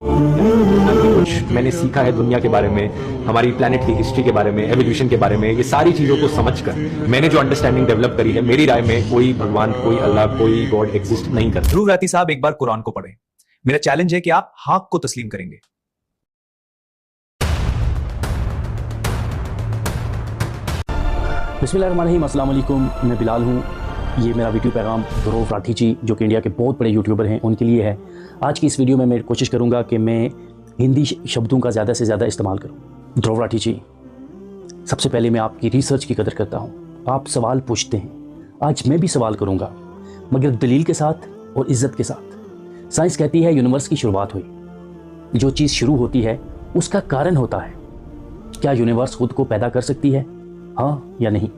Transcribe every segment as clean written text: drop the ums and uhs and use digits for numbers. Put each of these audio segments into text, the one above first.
कुछ मैंने सीखा है दुनिया के बारे में, हमारी प्लैनेट की हिस्ट्री के बारे में, एवोल्यूशन के बारे में, ये सारी चीजों को समझकर मैंने जो अंडरस्टैंडिंग डेवलप करी है, मेरी राय में कोई भगवान, कोई अल्लाह, कोई गॉड एग्जिस्ट नहीं करता। ध्रुव राठी साहब एक बार कुरान को पढ़ें। मेरा चैलेंज है कि आप हाँ को तस्लीम करेंगे। बिस्मिल्लाहिर्रहमानिर्रहीम, अस्सलाम वालेकुम। मैं बिलाल हूँ। ये मेरा वीडियो पैगाम ध्रुव राठी जी, जो कि इंडिया के बहुत बड़े यूट्यूबर हैं, उनके लिए है। आज की इस वीडियो में मैं कोशिश करूँगा कि मैं हिंदी शब्दों का ज़्यादा से ज़्यादा इस्तेमाल करूँ। ध्रुव राठी जी, सबसे पहले मैं आपकी रिसर्च की कदर करता हूँ। आप सवाल पूछते हैं, आज मैं भी सवाल करूँगा, मगर दलील के साथ और इज़्ज़त के साथ। साइंस कहती है यूनिवर्स की शुरुआत हुई। जो चीज़ शुरू होती है उसका कारण होता है। क्या यूनिवर्स खुद को पैदा कर सकती है, हाँ या नहीं?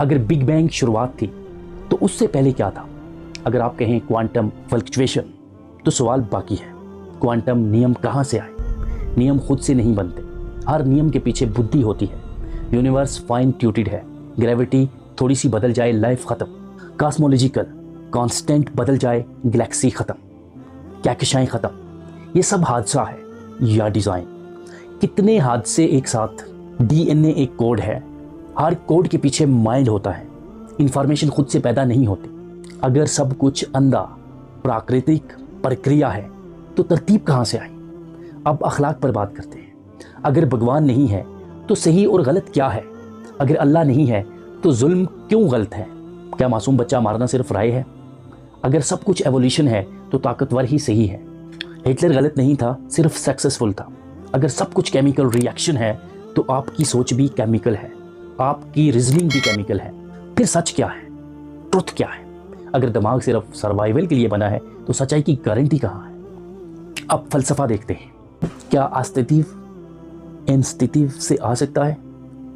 अगर बिग बैंग शुरुआत थी तो उससे पहले क्या था? अगर आप कहें क्वांटम फ्लक्चुएशन, तो सवाल बाकी है, क्वांटम नियम कहाँ से आए? नियम खुद से नहीं बनते, हर नियम के पीछे बुद्धि होती है। यूनिवर्स फाइन ट्यूटेड है, ग्रेविटी थोड़ी सी बदल जाए लाइफ ख़त्म, कॉस्मोलॉजिकल कांस्टेंट बदल जाए गैलेक्सी ख़त्म, कहकशाएं ख़त्म। ये सब हादसा है या डिज़ाइन? कितने हादसे एक साथ? डीएनए एक कोड है, हर कोड के पीछे माइंड होता है। इंफॉर्मेशन खुद से पैदा नहीं होती। अगर सब कुछ अंधा प्राकृतिक प्रक्रिया है तो तरतीब कहाँ से आई? अब अखलाक पर बात करते हैं। अगर भगवान नहीं है तो सही और गलत क्या है? अगर अल्लाह नहीं है तो जुल्म क्यों गलत है? क्या मासूम बच्चा मारना सिर्फ राय है? अगर सब कुछ एवोल्यूशन है तो ताकतवर ही सही है। हिटलर गलत नहीं था, सिर्फ सक्सेसफुल था। अगर सब कुछ केमिकल रिएक्शन है तो आपकी सोच भी केमिकल है, आपकी रीजनिंग भी केमिकल है। फिर सच क्या है? ट्रुथ क्या है? अगर दिमाग सिर्फ सर्वाइवल के लिए बना है तो सच्चाई की गारंटी कहाँ है? अब फलसफा देखते हैं। क्या अस्तित्व इंस्तित्व से आ सकता है?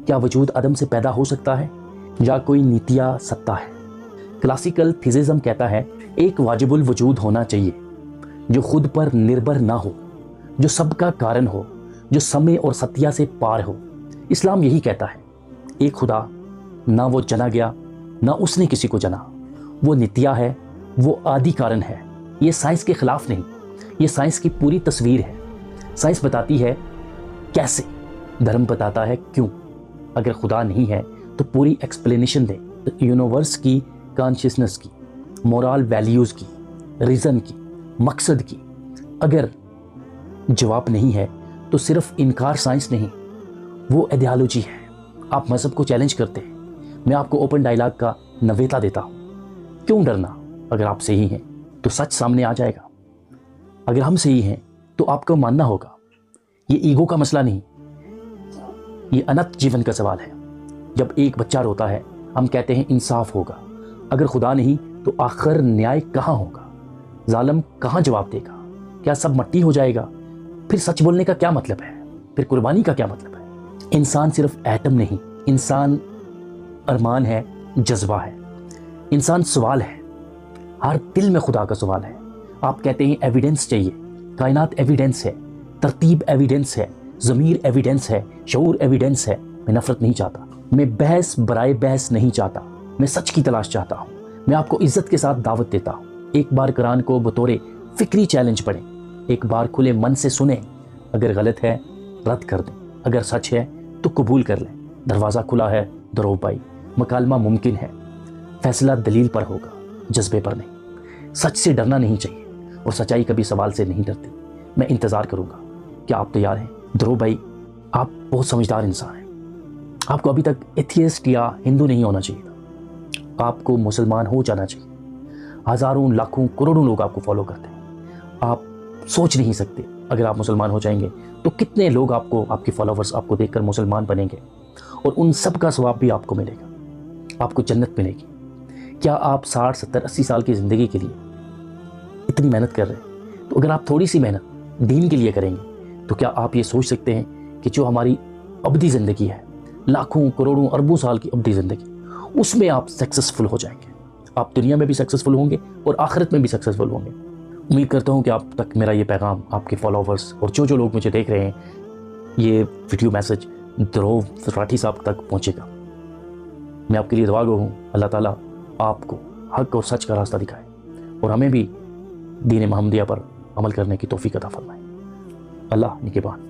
क्या वजूद अदम से पैदा हो सकता है? या कोई नीतिया सत्ता है? क्लासिकल थिसिज्म कहता है एक वाजिबुल वजूद होना चाहिए जो खुद पर निर्भर ना हो, जो सबका कारण हो, जो समय और सत्या से पार हो। इस्लाम यही कहता है, एक खुदा, ना वो जना गया ना उसने किसी को जना, वो नित्या है, वो आदि कारण है। ये साइंस के खिलाफ नहीं, ये साइंस की पूरी तस्वीर है। साइंस बताती है कैसे, धर्म बताता है क्यों। अगर खुदा नहीं है तो पूरी एक्सप्लेनेशन दे। यूनिवर्स की, कॉन्शियसनेस की, मोरल वैल्यूज़ की, रीज़न की, मकसद की। अगर जवाब नहीं है तो सिर्फ इनकार साइंस नहीं, वो आइडियोलॉजी है। आप मज़हब को चैलेंज करते हैं, मैं आपको ओपन डायलॉग का नवेता देता हूँ। क्यों डरना? अगर आप सही हैं तो सच सामने आ जाएगा। अगर हम सही हैं तो आपको मानना होगा। ये ईगो का मसला नहीं, ये अनंत जीवन का सवाल है। जब एक बच्चा रोता है हम कहते हैं इंसाफ होगा। अगर खुदा नहीं तो आखिर न्याय कहाँ होगा? जालिम कहाँ जवाब देगा? क्या सब मट्टी हो जाएगा? फिर सच बोलने का क्या मतलब है? फिर कुर्बानी का क्या मतलब है? इंसान सिर्फ एटम नहीं, इंसान अरमान है, जज्बा है, इंसान सवाल है। हर दिल में खुदा का सवाल है। आप कहते हैं एविडेंस चाहिए, कायनात एविडेंस है, तरतीब एविडेंस है, ज़मीर एविडेंस है, शऊर एविडेंस है। मैं नफरत नहीं चाहता, मैं बहस बराए बहस नहीं चाहता, मैं सच की तलाश चाहता हूँ। मैं आपको इज्जत के साथ दावत देता हूँ। एक बार कुरान को बतौरे फिक्री चैलेंज पढ़ें, एक बार खुले मन से सुने। अगर गलत है रद्द कर दें, अगर सच है तो कबूल कर लें। दरवाज़ा खुला है ध्रुव भाई, मकालमा मुमकिन है। फैसला दलील पर होगा, जज्बे पर नहीं। सच से डरना नहीं चाहिए और सच्चाई कभी सवाल से नहीं डरती। मैं इंतज़ार करूँगा। क्या आप तैयार हैं? ध्रुव भाई, आप बहुत समझदार इंसान हैं। आपको अभी तक एथियस्ट या हिंदू नहीं होना चाहिए था, आपको मुसलमान हो जाना चाहिए। हज़ारों लाखों करोड़ों लोग आपको फॉलो करते हैं। आप सोच नहीं सकते अगर आप मुसलमान हो जाएंगे तो कितने लोग आपको, आपके फॉलोवर्स आपको देखकर मुसलमान बनेंगे और उन सब का सवाब भी आपको मिलेगा, आपको जन्नत मिलेगी। क्या आप 60, 70, 80 साल की ज़िंदगी के लिए इतनी मेहनत कर रहे हैं? तो अगर आप थोड़ी सी मेहनत दीन के लिए करेंगे तो क्या आप ये सोच सकते हैं कि जो हमारी अबदी ज़िंदगी है, लाखों करोड़ों अरबों साल की अबदी ज़िंदगी, उसमें आप सक्सेसफुल हो जाएंगे। आप दुनिया में भी सक्सेसफुल होंगे और आखिरत में भी सक्सेसफुल होंगे। उम्मीद करता हूँ कि आप तक मेरा ये पैगाम, आपके फॉलोवर्स और जो लोग मुझे देख रहे हैं, ये वीडियो मैसेज ध्रुव राठी साहब तक पहुँचेगा। मैं आपके लिए दुआ गो हूँ, अल्लाह ताला आपको हक और सच का रास्ता दिखाए और हमें भी दीन मोहम्मदिया पर अमल करने की तौफीक अता फरमाए। अल्लाह निगहबान।